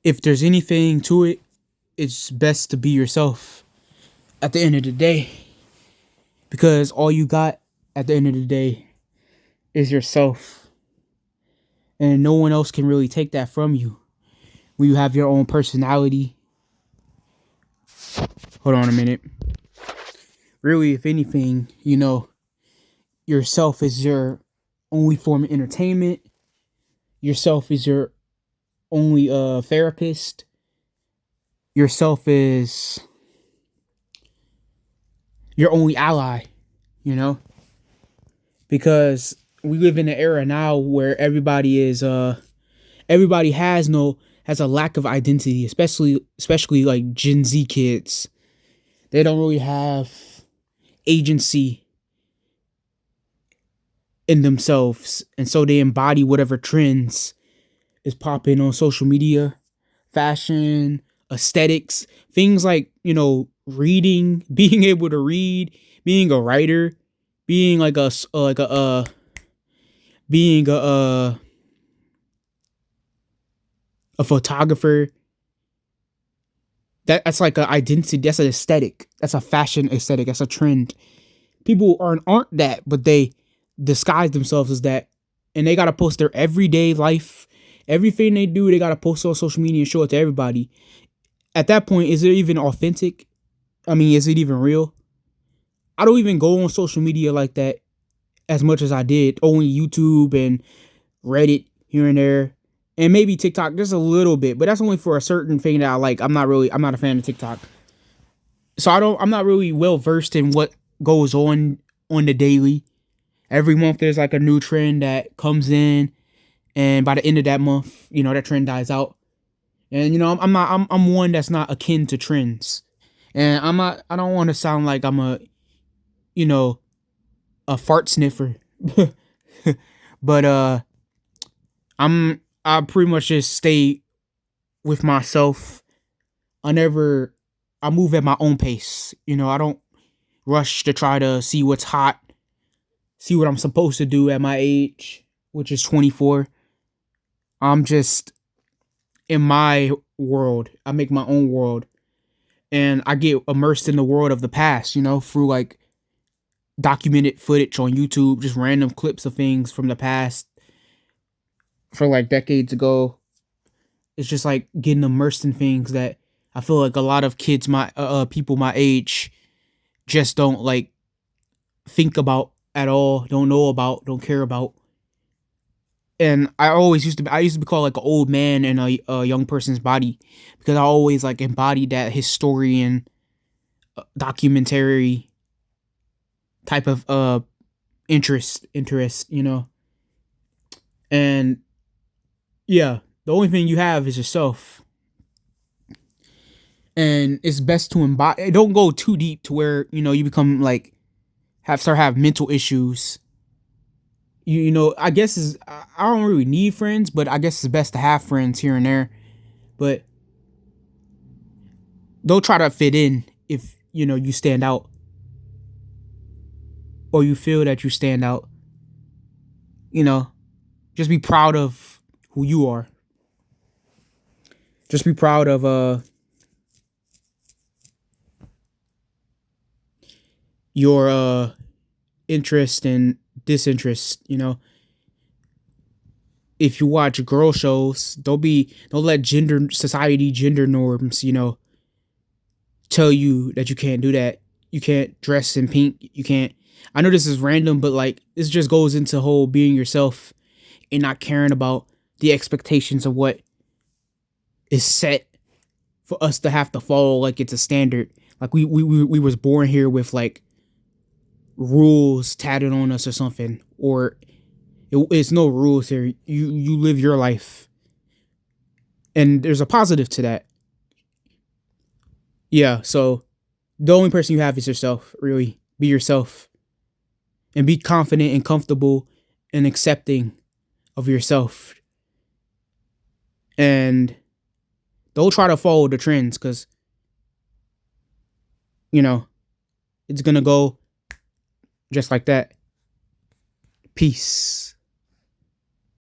if there's anything to it, it's best to be yourself at the end of the day, because all you got at the end of the day is yourself, and no one else can really take that from you when you have your own personality. Hold on a minute. Really, if anything, yourself is your only form of entertainment. Yourself is your only therapist. Yourself is your only ally, you know? Because we live in an era now where everybody has a lack of identity, especially like Gen Z kids. They don't really have agency in themselves, and so they embody whatever trends is popping on social media, fashion, aesthetics, things like, reading, being able to read, being a writer, being like being a photographer. That's like an identity. That's an aesthetic. That's a fashion aesthetic. That's a trend. People aren't that, but they disguise themselves as that, and they gotta post their everyday life. Everything they do, they gotta post on social media and show it to everybody. At that point, is it even authentic? I mean, is it even real? I don't even go on social media like that as much as I did. Only YouTube and Reddit here and there, and maybe TikTok just a little bit, but that's only for a certain thing that I like. I'm not a fan of TikTok, so I'm not really well versed in what goes on the daily. Every month there's like a new trend that comes in, and by the end of that month, that trend dies out. And I'm one that's not akin to trends, and I don't want to sound like I'm you know a fart sniffer, but I pretty much just stay with myself. I never I move at my own pace. I don't rush to try to see what's hot, see what I'm supposed to do at my age, which is 24. I'm just in my world. I make my own world, and I get immersed in the world of the past, through like documented footage on YouTube, just random clips of things from the past for like decades ago. It's just like getting immersed in things that I feel like a lot of kids, my people my age, just don't like think about at all, don't know about, don't care about. And I used to be called like an old man in a young person's body, because I always like embodied that historian, documentary type of interest. And yeah, the only thing you have is yourself, and it's best to embody. Don't go too deep to where you become like have mental issues. I guess I don't really need friends, but I guess it's best to have friends here and there. But don't try to fit in if you stand out, or you feel that you stand out. You know, just be proud of who you are. Just be proud of your interest and disinterest. If you watch girl shows, don't let gender norms, tell you that you can't do that. You can't dress in pink. You can't. I know this is random, but like this just goes into whole being yourself and not caring about the expectations of what is set for us to have to follow, like it's a standard. Like we was born here with like rules tatted on us or something, or it's no rules here. You live your life, and there's a positive to that. Yeah, so the only person you have is yourself. Really, be yourself and be confident and comfortable and accepting of yourself. And don't try to follow the trends, because you know it's gonna go just like that. Peace.